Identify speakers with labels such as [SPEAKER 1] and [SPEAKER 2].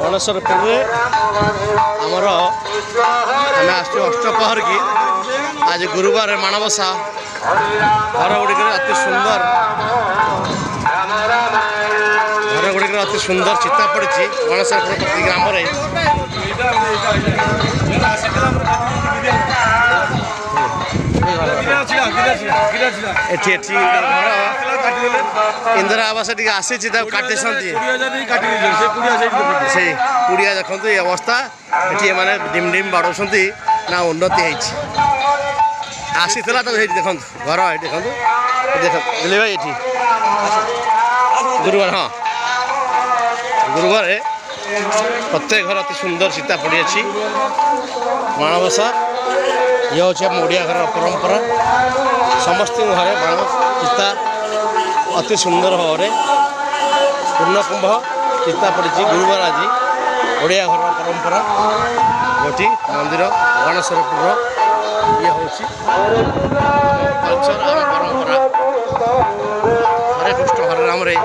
[SPEAKER 1] गणेशपुर आमर आम अष्टपहर की आज गुरुवार माणबसा घर गुड़िक अति सुंदर घर गुड़िक अति सुंदर चिता पड़ी गणेशपुर प्रति ग्राम इंदिरा आवास टी आसी काटी से कुड़िया देखो ये अवस्था ये मैंने डिम डिम बाड़ौ ना उन्नति आसी देखो घर ये देखो दिल्ली भाई ये गुरुवार हाँ गुरुवार प्रत्येक घर अति सुंदर सीता पड़ी अच्छी माणबसा ये हूँ आम ओडिया घर परंपरा समस्त घरे बाण चिता अति सुंदर भाव में पूर्णकुंभ चिता पड़ी गुरुवार आज ओडिया घर परंपरा गोटी मंदिर गणेशपुर ये हूँ कल्चर आम परंपरा हरे कृष्ण हरे राम रे